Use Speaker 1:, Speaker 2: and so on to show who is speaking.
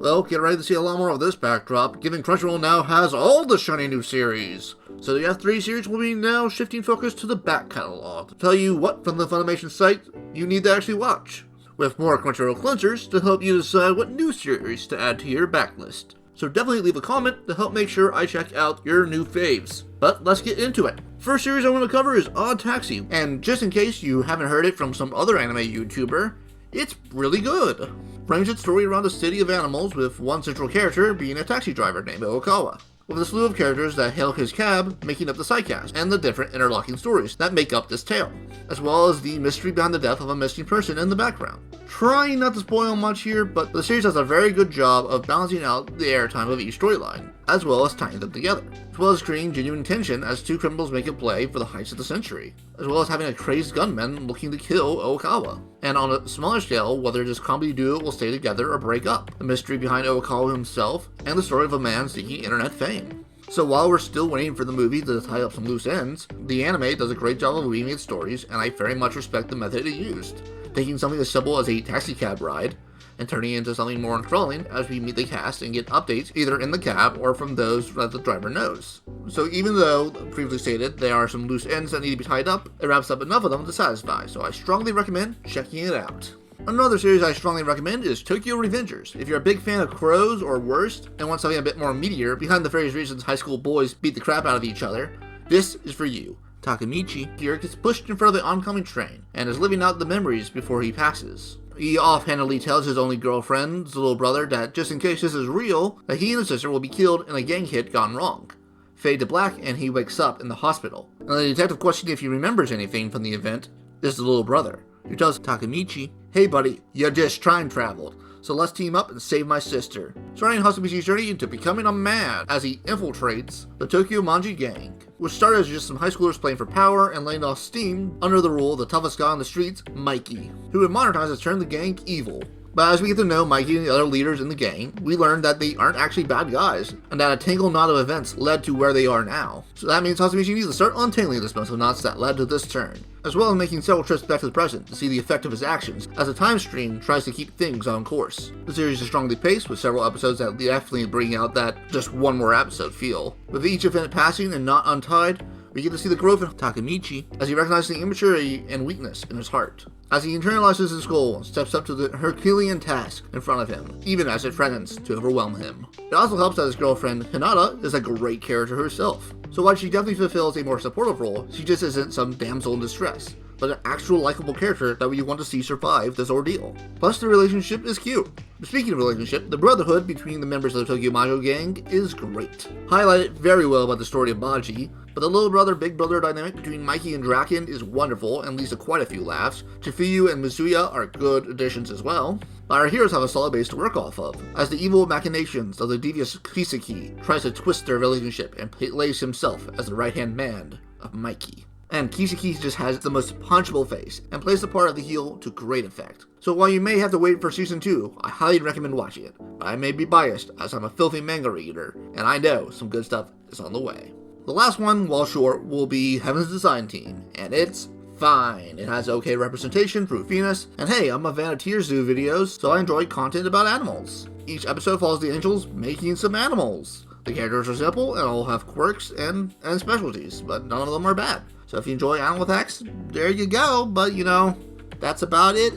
Speaker 1: Well, get ready to see a lot more of this backdrop, given Crunchyroll now has all the shiny new series. So the F3 series will be now shifting focus to the back catalog to tell you what from the Funimation site you need to actually watch, with more Crunchyroll cleansers to help you decide what new series to add to your backlist. So definitely leave a comment to help make sure I check out your new faves. But let's get into it. First series I want to cover is Odd Taxi, and just in case you haven't heard it from some other anime YouTuber, it's really good. Frames its story around a city of animals, with one central character being a taxi driver named Okawa, with a slew of characters that hail his cab making up the sidecast and the different interlocking stories that make up this tale, as well as the mystery behind the death of a missing person in the background. Trying not to spoil much here, but the series does a very good job of balancing out the airtime of each storyline, as well as tying them together, as well as creating genuine tension as two criminals make a play for the heights of the century, as well as having a crazed gunman looking to kill Okawa. And on a smaller scale, whether this comedy duo will stay together or break up, the mystery behind Okawa himself, and the story of a man seeking internet fame. So while we're still waiting for the movie to tie up some loose ends, the anime does a great job of weaving its stories, and I very much respect the method it used, taking something as simple as a taxicab ride and turning it into something more enthralling as we meet the cast and get updates either in the cab or from those that the driver knows. So even though, previously stated, there are some loose ends that need to be tied up, it wraps up enough of them to satisfy, so I strongly recommend checking it out. Another series I strongly recommend is Tokyo Revengers. If you're a big fan of Crows or Worst and want something a bit more meatier behind the various reasons high school boys beat the crap out of each other, this is for you. Takemichi here gets pushed in front of the oncoming train and is living out the memories before he passes. He offhandedly tells his only girlfriend's little brother that just in case this is real, that he and his sister will be killed in a gang hit gone wrong. Fade to black and he wakes up in the hospital. And the detective questions if he remembers anything from the event is the little brother, who tells Takemichi, "Hey buddy, you just time traveled, so let's team up and save my sister," starting Hasamichi's journey into becoming a man as he infiltrates the Tokyo Manji gang, which started as just some high schoolers playing for power and laying off steam under the rule of the toughest guy on the streets, Mikey, who in modern times has turned the gang evil. But as we get to know Mikey and the other leaders in the gang, we learn that they aren't actually bad guys, and that a tangled knot of events led to where they are now. So that means Hasamichi needs to start untangling this bunch of knots that led to this turn, as well as making several trips back to the present to see the effect of his actions, as the time stream tries to keep things on course. The series is strongly paced, with several episodes that definitely bring out that just one more episode feel. With each event passing and not untied, we get to see the growth of Takemichi as he recognizes the immaturity and weakness in his heart, as he internalizes his goal and steps up to the Herculean task in front of him, even as it threatens to overwhelm him. It also helps that his girlfriend, Hinata, is a great character herself. So while she definitely fulfills a more supportive role, she just isn't some damsel in distress, but an actual likable character that we want to see survive this ordeal. Plus, the relationship is cute. Speaking of relationship, the brotherhood between the members of the Tokyo Majo gang is great, highlighted very well by the story of Baji, but the little brother big brother dynamic between Mikey and Draken is wonderful and leads to quite a few laughs. Chifuyu and Mizuya are good additions as well, but our heroes have a solid base to work off of, as the evil machinations of the devious Kiseki tries to twist their relationship and plays himself as the right-hand man of Mikey. And Kiseki just has the most punchable face, and plays the part of the heel to great effect. So while you may have to wait for Season 2, I highly recommend watching it, but I may be biased as I'm a filthy manga reader, and I know some good stuff is on the way. The last one, while short, will be Heaven's Design Team, and it's fine. It has okay representation through Venus, and hey, I'm a fan of Tier Zoo videos, so I enjoy content about animals. Each episode follows the angels making some animals. The characters are simple and all have quirks and specialties, but none of them are bad. So if you enjoy animal attacks, there you go, but you know, that's about it.